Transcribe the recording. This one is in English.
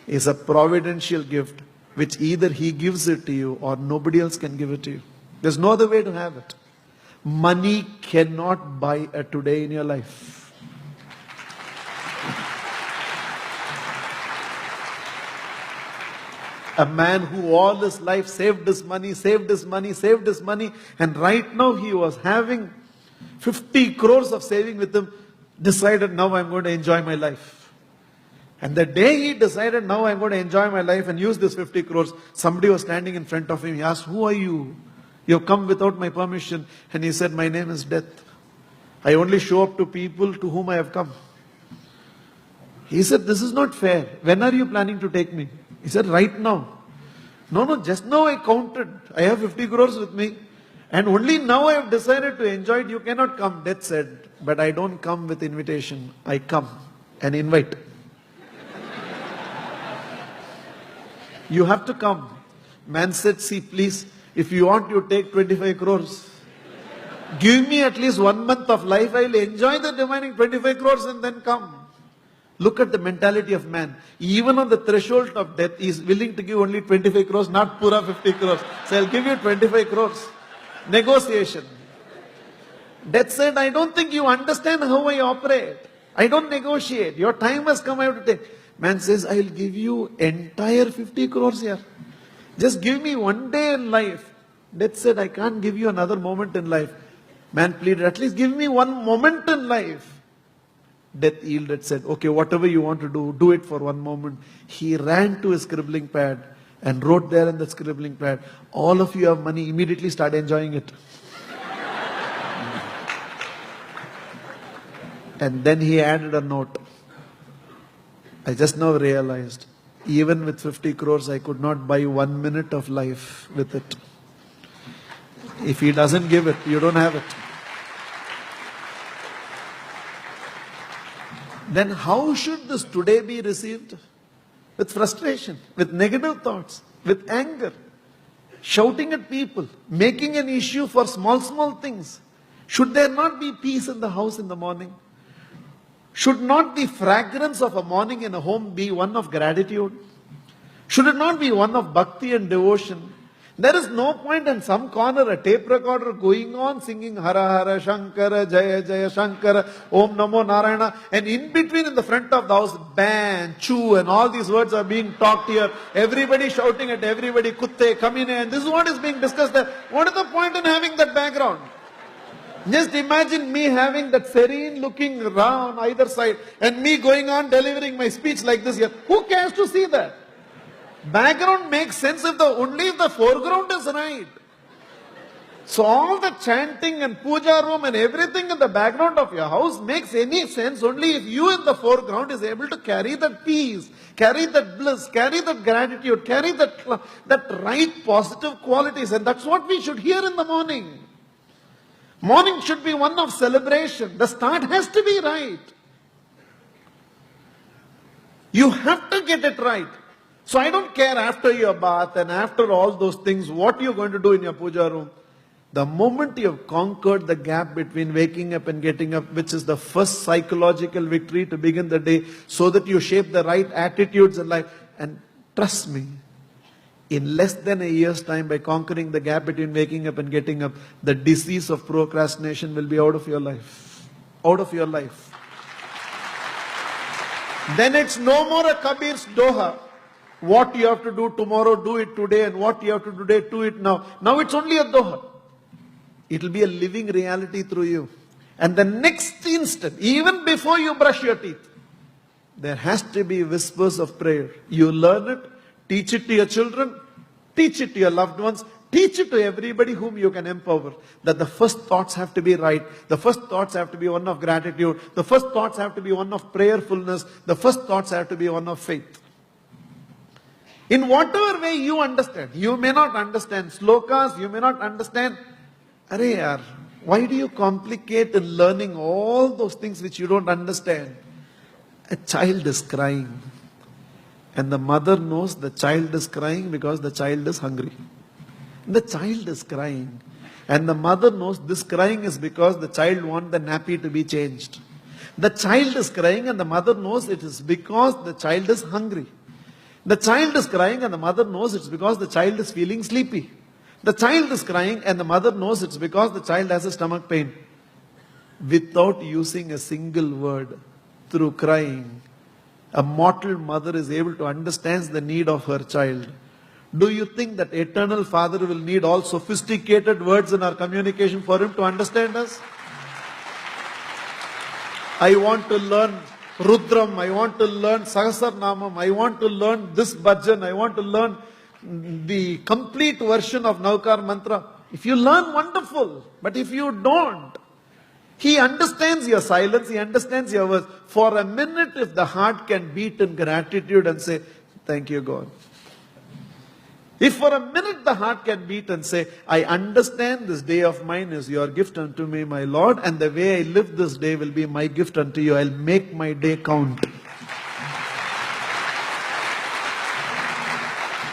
is a providential gift which either he gives it to you or nobody else can give it to you. There's no other way to have it. Money cannot buy a today in your life. A man who all his life saved his money, and right now he was having 50 crores of saving with him, decided now I'm going to enjoy my life. And the day he decided now I'm going to enjoy my life and use this 50 crores, somebody was standing in front of him. He asked, who are you? You have come without my permission. And he said, my name is Death. I only show up to people to whom I have come. He said, this is not fair. When are you planning to take me? He said, right now. No, just now I counted. I have 50 crores with me. And only now I have decided to enjoy it. You cannot come. Death said, but I don't come with invitation. I come and invite. You have to come. Man said, see, please, if you want, you take 25 crores. Give me at least 1 month of life. I will enjoy the remaining 25 crores and then come. Look at the mentality of man. Even on the threshold of death, he is willing to give only 25 crores, not pura 50 crores. So I'll give you 25 crores. Negotiation. Death said, I don't think you understand how I operate. I don't negotiate. Your time has come, I have to take. Man says, I will give you entire 50 crores here. Just give me 1 day in life. Death said, I can't give you another moment in life. Man pleaded, at least give me 1 moment in life. Death yielded, said, okay, whatever you want to do, do it for 1 moment. He ran to his scribbling pad and wrote there in the scribbling pad, all of you have money, immediately start enjoying it. And then he added a note. I just now realized, even with 50 crores, I could not buy 1 minute of life with it. If he doesn't give it, you don't have it. Then how should this today be received? With frustration, with negative thoughts, with anger, shouting at people, making an issue for small things. Should there not be peace in the house in the morning? Should not the fragrance of a morning in a home be one of gratitude? Should it not be one of bhakti and devotion? There is no point in some corner, a tape recorder going on singing Hara Hara Shankara, Jaya Jaya Shankara, Om Namo Narayana, and in between in the front of the house, ban, chew, and all these words are being talked here. Everybody shouting at everybody, Kutte, come in, and this is what is being discussed there. What is the point in having that background? Just imagine me having that serene looking around either side and me going on delivering my speech like this here. Who cares to see that? Background makes sense if only if the foreground is right. So all the chanting and puja room and everything in the background of your house makes any sense only if you in the foreground is able to carry that peace, carry that bliss, carry that gratitude, carry that right positive qualities. And that's what we should hear in the morning. Morning should be one of celebration. The start has to be right. You have to get it right. So I don't care after your bath and after all those things, what you're going to do in your puja room. The moment you have conquered the gap between waking up and getting up, which is the first psychological victory to begin the day, so that you shape the right attitudes in life. And trust me, in less than a year's time, by conquering the gap between waking up and getting up, the disease of procrastination will be out of your life. Out of your life. Then it's no more a Kabir's Doha. What you have to do tomorrow, do it today, and what you have to do today, do it now. Now it's only a Doha. It will be a living reality through you. And the next instant, even before you brush your teeth, there has to be whispers of prayer. You learn it, teach it to your children, teach it to your loved ones, teach it to everybody whom you can empower. That the first thoughts have to be right. The first thoughts have to be one of gratitude. The first thoughts have to be one of prayerfulness. The first thoughts have to be one of faith. In whatever way you understand, you may not understand slokas, you may not understand. Arey yaar, why do you complicate in learning all those things which you don't understand? A child is crying. And the mother knows the child is crying because the child is hungry. The child is crying. And the mother knows this crying is because the child wants the nappy to be changed. The child is crying and the mother knows it is because the child is hungry. The child is crying and the mother knows it's because the child is feeling sleepy. The child is crying and the mother knows it's because the child has a stomach pain. Without using a single word, through crying, a mortal mother is able to understand the need of her child. Do you think that eternal Father will need all sophisticated words in our communication for him to understand us? I want to learn Rudram, I want to learn Sahasranamam, I want to learn this bhajan, I want to learn the complete version of Navkar Mantra. If you learn, wonderful. But if you don't, he understands your silence, he understands your words. For a minute, if the heart can beat in gratitude and say, thank you, God. If for a minute the heart can beat and say, I understand this day of mine is your gift unto me, my Lord, and the way I live this day will be my gift unto you. I'll make my day count.